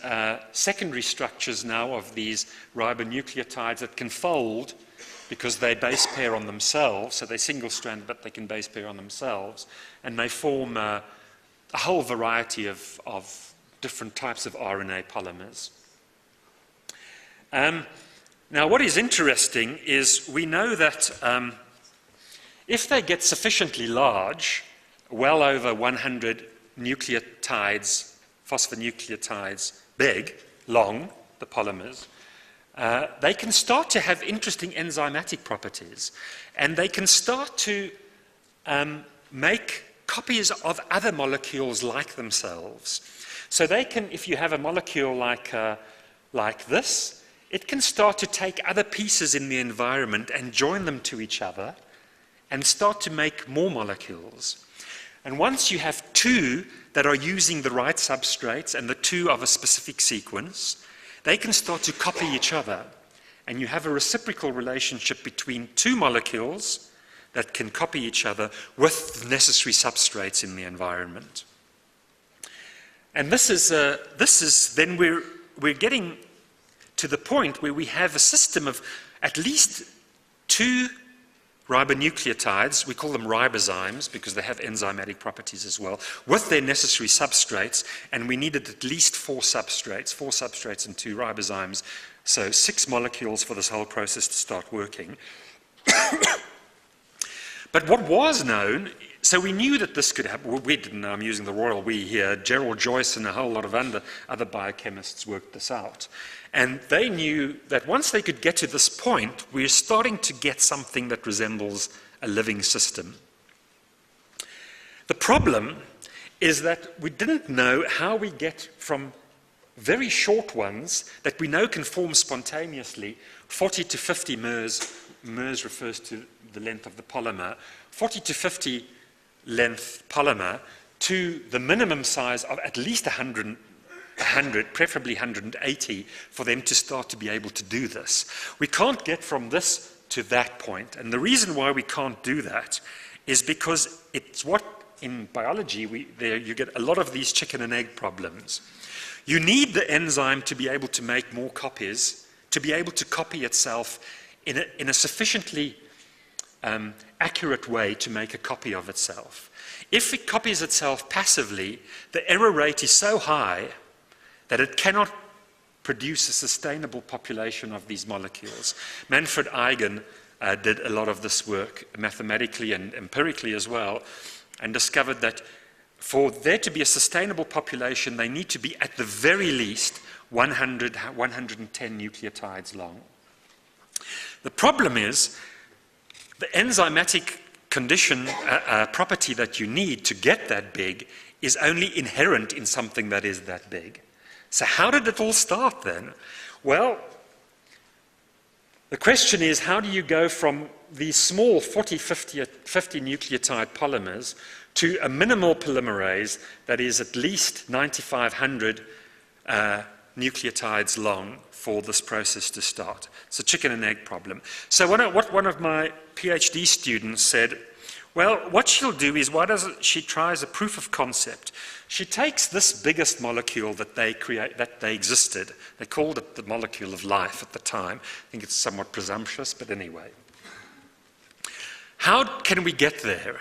secondary structures now of these ribonucleotides that can fold because they base pair on themselves. So they're single-stranded, but they can base pair on themselves. And they form a whole variety of different types of RNA polymers. Now, what is interesting is we know that if they get sufficiently large, well over 100 nucleotides, phosphonucleotides, big, long, the polymers, they can start to have interesting enzymatic properties. And they can start to make copies of other molecules like themselves. So they can, if you have a molecule like this, it can start to take other pieces in the environment and join them to each other and start to make more molecules. And once you have two that are using the right substrates and the two of a specific sequence, they can start to copy each other. And you have a reciprocal relationship between two molecules that can copy each other with the necessary substrates in the environment. And this is then we're getting to the point where we have a system of at least two ribonucleotides, we call them ribozymes because they have enzymatic properties as well, with their necessary substrates, and we needed at least four substrates and two ribozymes, so 6 molecules for this whole process to start working. But what was known, so we knew that this could happen. Well, we didn't know, I'm using the royal we here. Gerald Joyce and a whole lot of other biochemists worked this out. And they knew that once they could get to this point, we're starting to get something that resembles a living system. The problem is that we didn't know how we get from very short ones that we know can form spontaneously, 40 to 50 MERS refers to the length of the polymer, 40 to 50 length polymer to the minimum size of at least 100, preferably 180, for them to start to be able to do this. We can't get from this to that point, and the reason why we can't do that is because it's what in biology you get a lot of these chicken and egg problems. You need the enzyme to be able to make more copies, to be able to copy itself in a sufficiently accurate way to make a copy of itself. If it copies itself passively, the error rate is so high that it cannot produce a sustainable population of these molecules. Manfred Eigen did a lot of this work mathematically and empirically as well, and discovered that for there to be a sustainable population, they need to be at the very least 110 nucleotides long. The problem is the enzymatic condition, property that you need to get that big is only inherent in something that is that big. So how did it all start then? Well, the question is, how do you go from these small 50 nucleotide polymers to a minimal polymerase that is at least 9,500 nucleotides long for this process to start. It's a chicken and egg problem. So what one of my PhD students said, well, what she'll do is, she tries a proof of concept. She takes this biggest molecule that they existed. They called it the molecule of life at the time. I think it's somewhat presumptuous, but anyway. How can we get there?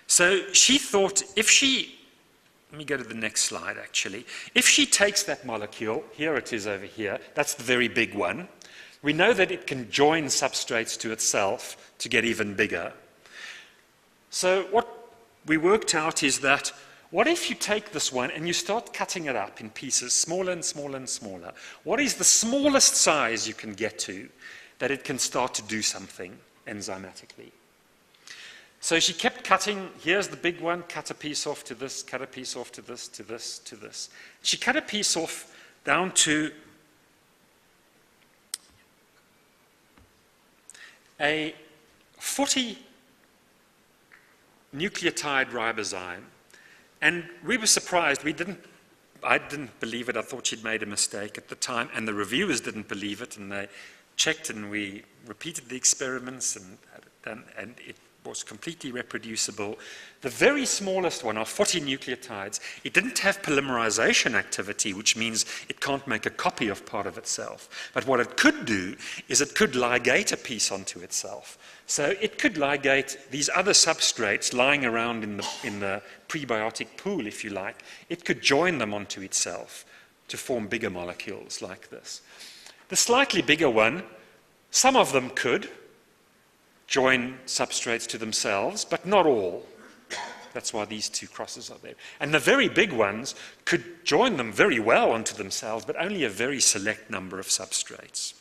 So she thought let me go to the next slide actually. If she takes that molecule, here it is over here, that's the very big one. We know that it can join substrates to itself to get even bigger. So what we worked out is that, what if you take this one and you start cutting it up in pieces, smaller and smaller and smaller? What is the smallest size you can get to that it can start to do something enzymatically? So she kept cutting, here's the big one, cut a piece off to this, cut a piece off to this, to this, to this. She cut a piece off down to a 40 nucleotide ribozyme, and we were surprised. I didn't believe it. I thought she'd made a mistake at the time, and the reviewers didn't believe it, and they checked, and we repeated the experiments, and it was completely reproducible. The very smallest one of 40 nucleotides, it didn't have polymerization activity, which means it can't make a copy of part of itself. But what it could do is it could ligate a piece onto itself. So it could ligate these other substrates lying around in the prebiotic pool, if you like. It could join them onto itself to form bigger molecules like this. The slightly bigger one, some of them could join substrates to themselves, but not all. That's why these two crosses are there. And the very big ones could join them very well onto themselves, but only a very select number of substrates.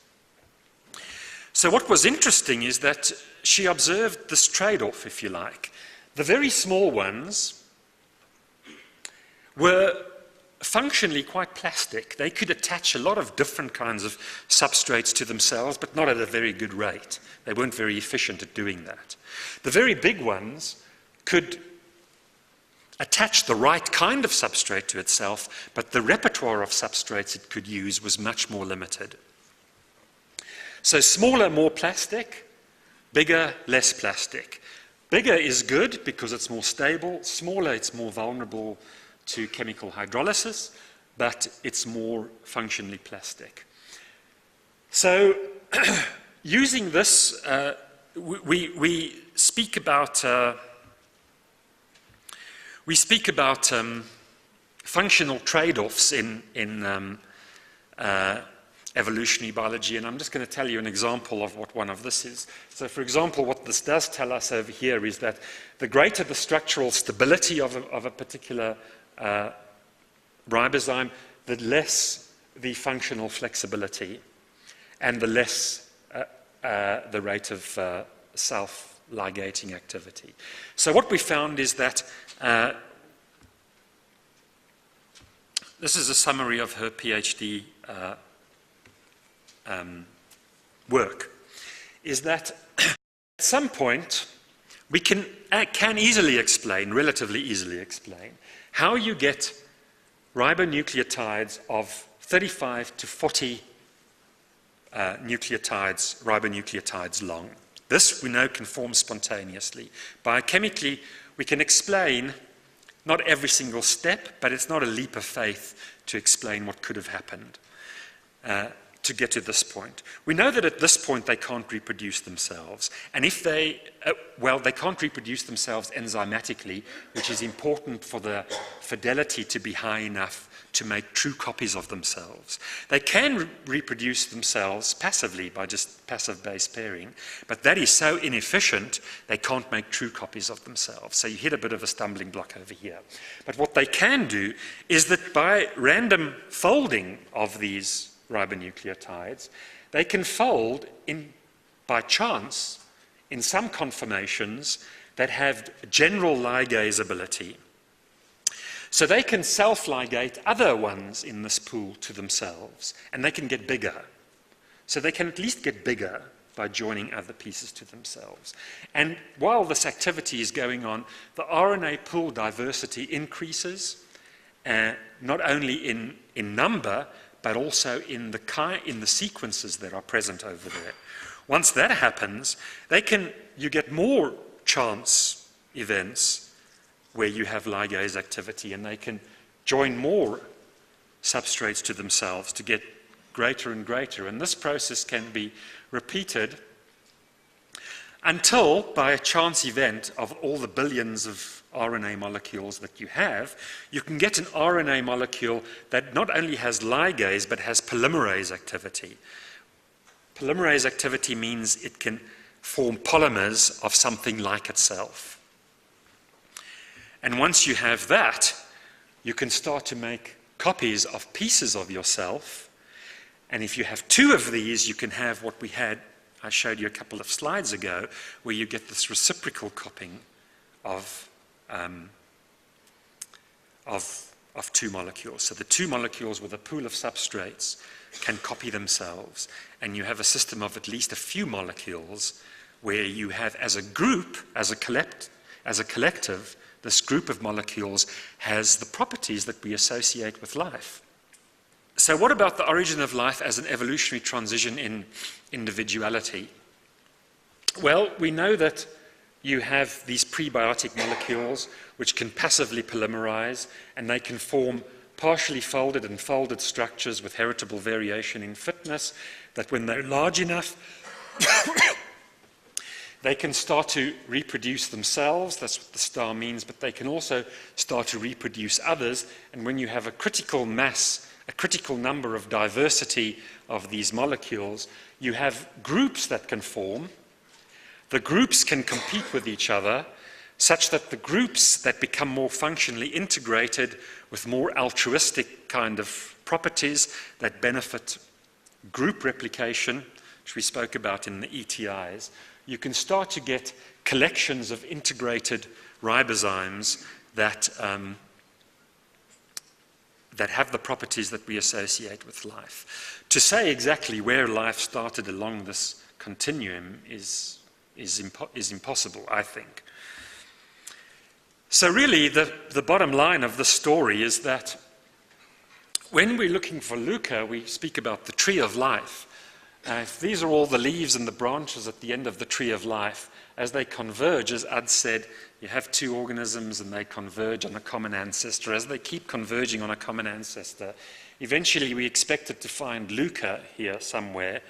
So what was interesting is that she observed this trade-off, if you like. The very small ones were functionally quite plastic. They could attach a lot of different kinds of substrates to themselves, but not at a very good rate. They weren't very efficient at doing that. The very big ones could attach the right kind of substrate to itself, but the repertoire of substrates it could use was much more limited. So smaller, more plastic, bigger, less plastic. Bigger is good because it's more stable. Smaller, it's more vulnerable to chemical hydrolysis, but it's more functionally plastic. So using this, we speak about functional trade-offs in evolutionary biology, and I'm just going to tell you an example of what one of this is. So for example, what this does tell us over here is that the greater the structural stability of a particular ribozyme, the less the functional flexibility and the less the rate of self-ligating activity. So what we found is that this is a summary of her PhD work, is that at some point we can easily explain, relatively easily explain, how you get ribonucleotides of 35 to 40 ribonucleotides long. This we know can form spontaneously. Biochemically, we can explain not every single step, but it's not a leap of faith to explain what could have happened to get to this point. We know that at this point they can't reproduce themselves, and if they can't reproduce themselves enzymatically, which is important for the fidelity to be high enough to make true copies of themselves. They can reproduce themselves passively by just passive base pairing, but that is so inefficient they can't make true copies of themselves. So you hit a bit of a stumbling block over here. But what they can do is that by random folding of these ribonucleotides, they can fold by chance in some conformations that have general ligase ability. So they can self-ligate other ones in this pool to themselves, and they can get bigger. So they can at least get bigger by joining other pieces to themselves. And while this activity is going on, the RNA pool diversity increases, not only in number, but also in the sequences that are present over there. Once that happens, you get more chance events where you have ligase activity, and they can join more substrates to themselves to get greater and greater. And this process can be repeated until, by a chance event of all the billions of RNA molecules that you have, you can get an RNA molecule that not only has ligase but has polymerase activity. Polymerase activity means it can form polymers of something like itself. And once you have that, you can start to make copies of pieces of yourself. And if you have two of these, you can have what I showed you a couple of slides ago, where you get this reciprocal copying of two molecules. So the two molecules with a pool of substrates can copy themselves, and you have a system of at least a few molecules where you have, as a group, as a collective, this group of molecules has the properties that we associate with life. So what about the origin of life as an evolutionary transition in individuality? Well, we know that you have these prebiotic molecules which can passively polymerize, and they can form partially folded and folded structures with heritable variation in fitness, that when they're large enough, they can start to reproduce themselves. That's what the star means, but they can also start to reproduce others. And when you have a critical mass, a critical number of diversity of these molecules, you have groups that can form. The groups can compete with each other, such that the groups that become more functionally integrated with more altruistic kind of properties that benefit group replication, which we spoke about in the ETIs, you can start to get collections of integrated ribozymes that have the properties that we associate with life. To say exactly where life started along this continuum is impossible, I think. So really, the bottom line of the story is that when we're looking for Luca, we speak about the tree of life. If these are all the leaves and the branches at the end of the tree of life, as they converge, as Ad said, you have two organisms and they converge on a common ancestor. As they keep converging on a common ancestor, eventually we expected to find Luca here somewhere.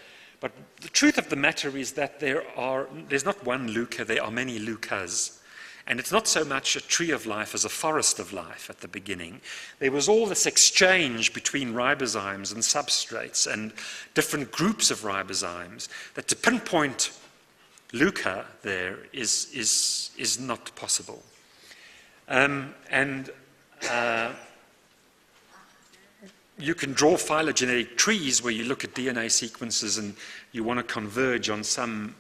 But the truth of the matter is that there's not one Luca, there are many Lucas. And it's not so much a tree of life as a forest of life at the beginning. There was all this exchange between ribozymes and substrates and different groups of ribozymes that to pinpoint Luca there is not possible. You can draw phylogenetic trees where you look at DNA sequences and you want to converge on some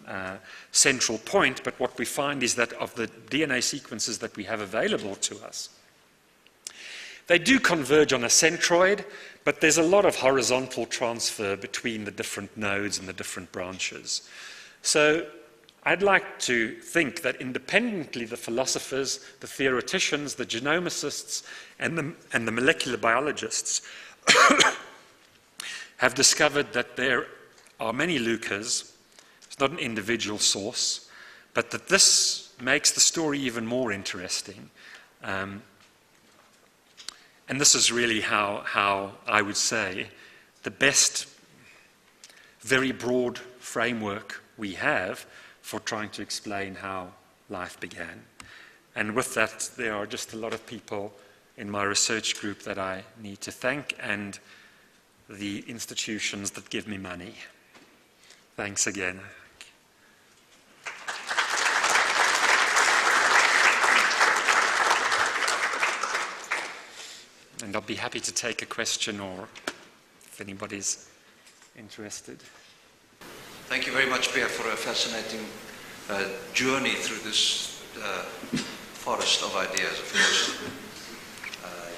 central point, but what we find is that of the DNA sequences that we have available to us, they do converge on a centroid, but there's a lot of horizontal transfer between the different nodes and the different branches. So I'd like to think that independently the philosophers, the theoreticians, the genomicists, and the molecular biologists have discovered that there are many Lucas. It's not an individual source, but that this makes the story even more interesting. And this is really how I would say the best, very broad framework we have for trying to explain how life began. And with that, there are just a lot of people in my research group that I need to thank, and the institutions that give me money. Thanks again. And I'll be happy to take a question or if anybody's interested. Thank you very much, Pierre, for a fascinating journey through this forest of ideas, of course.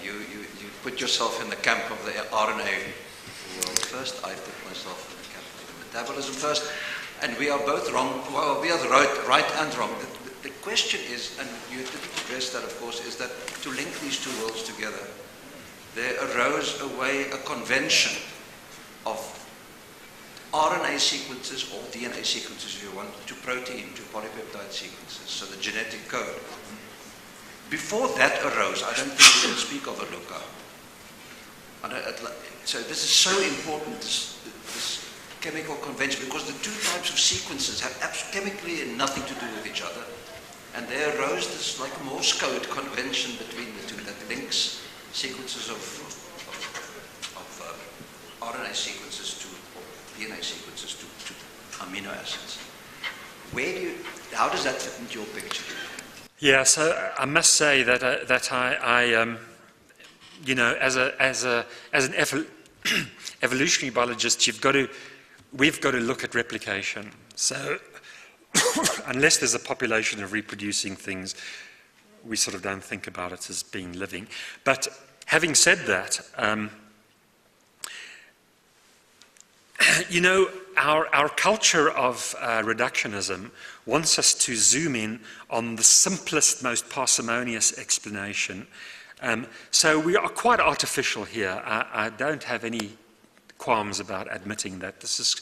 You put yourself in the camp of the RNA world first. I put myself in the camp of the metabolism first. And we are both wrong. Well, we are right and wrong. The question is, and you didn't address that, of course, is that to link these two worlds together, there arose a convention of RNA sequences or DNA sequences, if you want, to protein, to polypeptide sequences, so the genetic code. Before that arose, I don't think we can speak of a LUCA. So this is so important, this chemical convention, because the two types of sequences have chemically nothing to do with each other. And there arose this like Morse code convention between the two that links sequences of RNA sequences to DNA sequences to amino acids. How does that fit into your picture? Yeah, so I must say that I you know, as an evolutionary biologist, we've got to look at replication. So unless there's a population of reproducing things, we sort of don't think about it as being living. But having said that, you know, our culture of reductionism wants us to zoom in on the simplest, most parsimonious explanation. So we are quite artificial here. I don't have any qualms about admitting that this is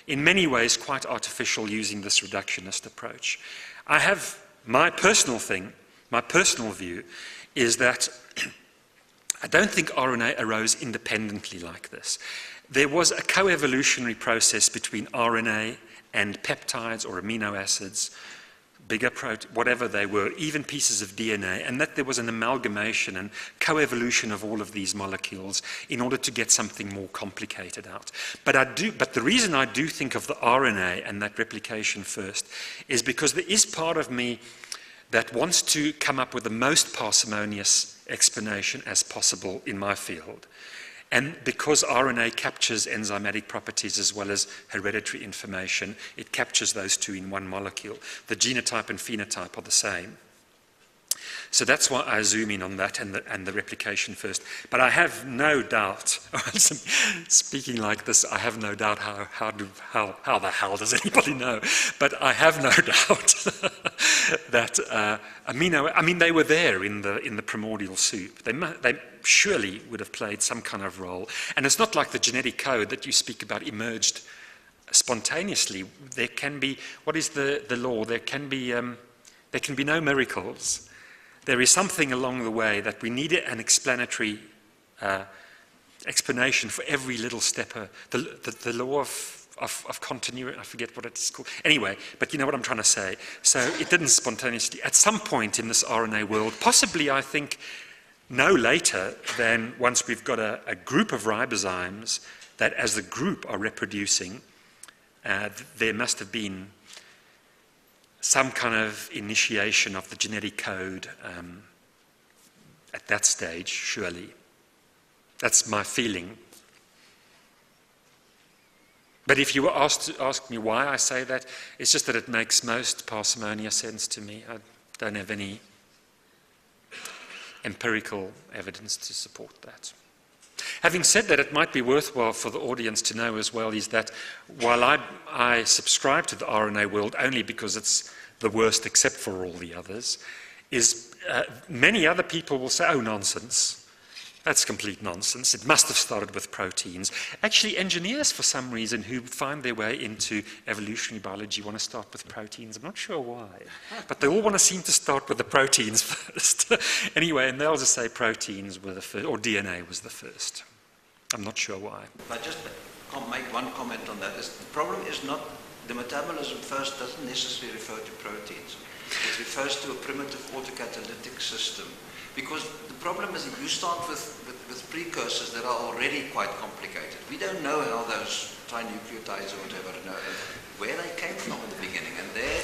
in many ways quite artificial using this reductionist approach. I have my personal view is that I don't think RNA arose independently like this. There was a co-evolutionary process between RNA and peptides or amino acids, bigger protein, whatever they were, even pieces of DNA, and that there was an amalgamation and co-evolution of all of these molecules in order to get something more complicated out. But the reason I do think of the RNA and that replication first is because there is part of me that wants to come up with the most parsimonious explanation as possible in my field. And because RNA captures enzymatic properties as well as hereditary information, it captures those two in one molecule. The genotype and phenotype are the same. So that's why I zoom in on that and the replication first. But I have no doubt, speaking like this, I have no doubt how the hell does anybody know? But I have no doubt that they were there in the primordial soup. They surely would have played some kind of role. And it's not like the genetic code that you speak about emerged spontaneously. There can be, what is the law? There can be no miracles. There is something along the way that we need an explanatory explanation for every little step. The law of continuity, I forget what it's called. Anyway, but you know what I'm trying to say. So it didn't spontaneously. At some point in this RNA world, possibly I think no later than once we've got a group of ribozymes that as a group are reproducing, there must have been some kind of initiation of the genetic code at that stage, surely. That's my feeling. But if you were asked to ask me why I say that, it's just that it makes most parsimonious sense to me. I don't have any empirical evidence to support that. Having said that, it might be worthwhile for the audience to know as well is that while I subscribe to the RNA world only because it's the worst except for all the others, is many other people will say, oh, nonsense. That's complete nonsense. It must have started with proteins. Actually, engineers, for some reason, who find their way into evolutionary biology want to start with proteins. I'm not sure why, but they all want to seem to start with the proteins first. Anyway, and they'll just say proteins were the first, or DNA was the first. I'm not sure why. I just make one comment on that. The problem is not the metabolism first doesn't necessarily refer to proteins. It refers to a primitive autocatalytic system. Because the problem is that you start with precursors that are already quite complicated. We don't know how those trinucleotides or whatever, where they came from in the beginning. And there,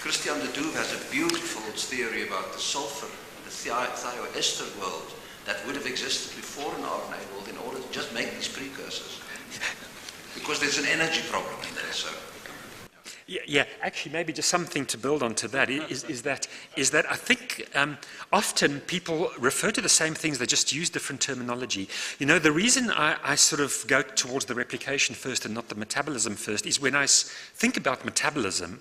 Christian de Duve has a beautiful theory about the sulfur, the thioester world that would have existed before an RNA world in order to just make these precursors. Because there's an energy problem in there, so. Yeah, actually, maybe just something to build onto that is that I think often people refer to the same things, they just use different terminology. You know, the reason I sort of go towards the replication first and not the metabolism first is when I think about metabolism,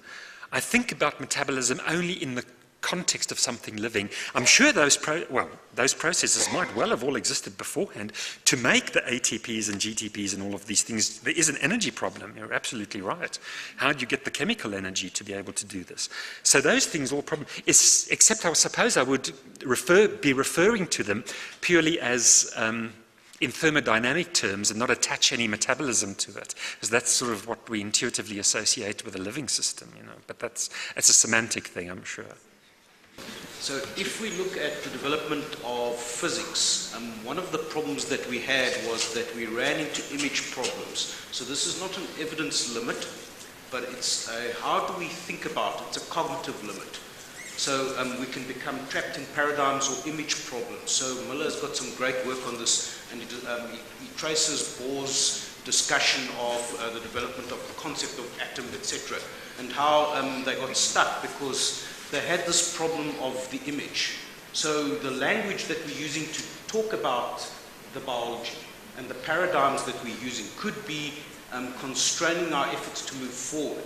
I think about metabolism only in the context of something living. I'm sure those processes might well have all existed beforehand. To make the ATPs and GTPs and all of these things, there is an energy problem. You're absolutely right. How do you get the chemical energy to be able to do this? So those things all except I suppose I would be referring to them purely as in thermodynamic terms and not attach any metabolism to it, because that's sort of what we intuitively associate with a living system, you know. But it's a semantic thing, I'm sure. So if we look at the development of physics, one of the problems that we had was that we ran into image problems. So this is not an evidence limit, but it's how do we think about it? It's a cognitive limit. So we can become trapped in paradigms or image problems. So Miller's got some great work on this, and he traces Bohr's discussion of the development of the concept of atom, etc., and how they got stuck because they had this problem of the image. So the language that we're using to talk about the biology and the paradigms that we're using could be constraining our efforts to move forward.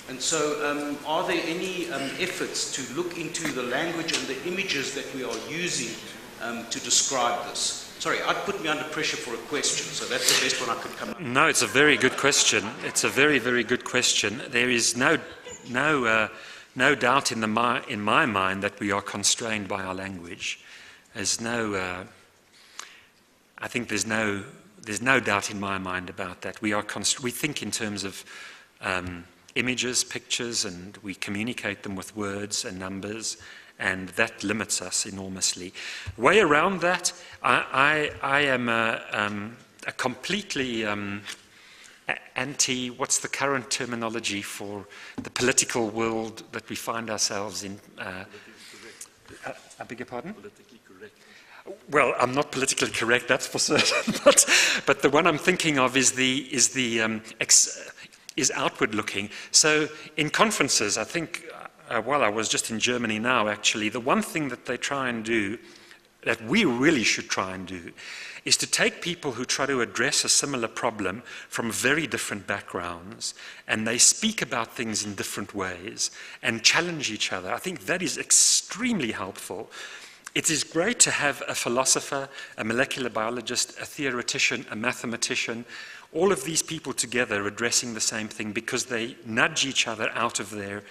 And so are there any efforts to look into the language and the images that we are using to describe this? Sorry, I'd put me under pressure for a question, so that's the best one I could come up with. No, it's a very good question. It's a very, very good question. There is no doubt in my mind that we are constrained by our language. There's no, I think there's no doubt in my mind about that. We think in terms of images, pictures, and we communicate them with words and numbers, and that limits us enormously. Way around that, I am a completely what's the current terminology for the political world that we find ourselves in? I beg your pardon? Politically correct. Well, I'm not politically correct, that's for certain. But the one I'm thinking of is outward looking. So in conferences, I think, I was just in Germany now actually, the one thing that they try and do, that we really should try and do, is to take people who try to address a similar problem from very different backgrounds, and they speak about things in different ways and challenge each other. I think that is extremely helpful. It is great to have a philosopher, a molecular biologist, a theoretician, a mathematician, all of these people together addressing the same thing because they nudge each other out of their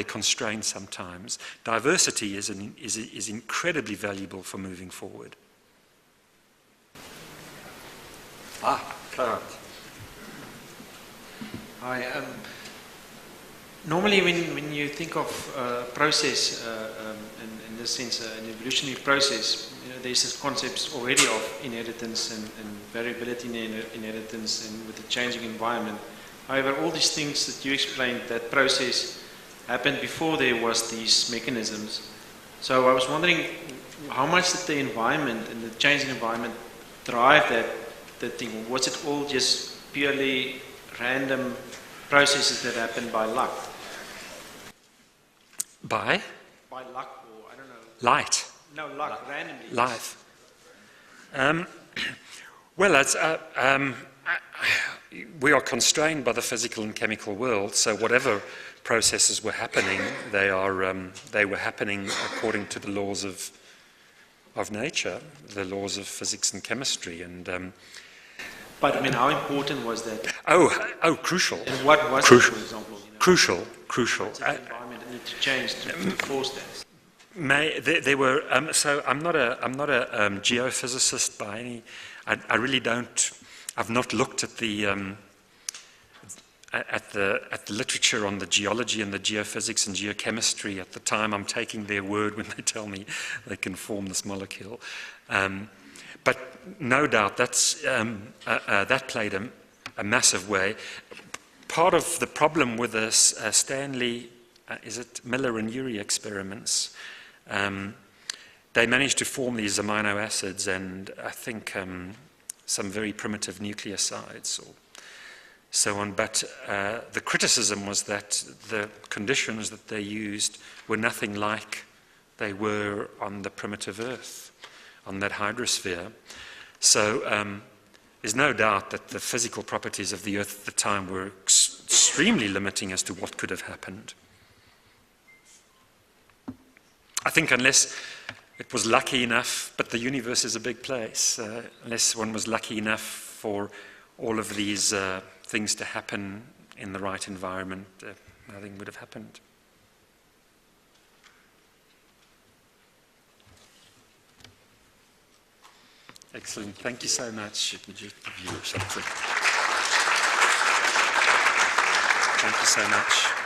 constraints sometimes. Diversity is incredibly valuable for moving forward. Clarence. Hi. Normally when you think of process, in this sense, an evolutionary process, there's this concepts already of inheritance and variability in inheritance and with the changing environment. However, all these things that you explained, that process happened before there was these mechanisms. So I was wondering, how much did the environment and the changing environment drive that thing? Was it all just purely random processes that happened by luck? By luck, or I don't know. Light. No, luck, randomly. Life. Well, we are constrained by the physical and chemical world, so whatever processes were happening, they were happening according to the laws of nature, the laws of physics and chemistry, and. But I mean, how important was that? Oh, crucial. And what was crucial. it, for example? You know? Crucial. What's the environment need to change to force that? There were. So I'm not a geophysicist by any. I really don't. I've not looked at the literature on the geology and the geophysics and geochemistry at the time. I'm taking their word when they tell me they can form this molecule. But no doubt that played a massive way. Part of the problem with the Stanley, is it Miller and Urey experiments, they managed to form these amino acids and I think some very primitive nucleosides. so on. But the criticism was that the conditions that they used were nothing like they were on the primitive Earth, on that hydrosphere. So there's no doubt that the physical properties of the Earth at the time were extremely limiting as to what could have happened. I think unless it was lucky enough, but the universe is a big place, unless one was lucky enough for all of these things to happen in the right environment, nothing would have happened. Excellent. Thank you so much. Let me just give you something. Thank you so much.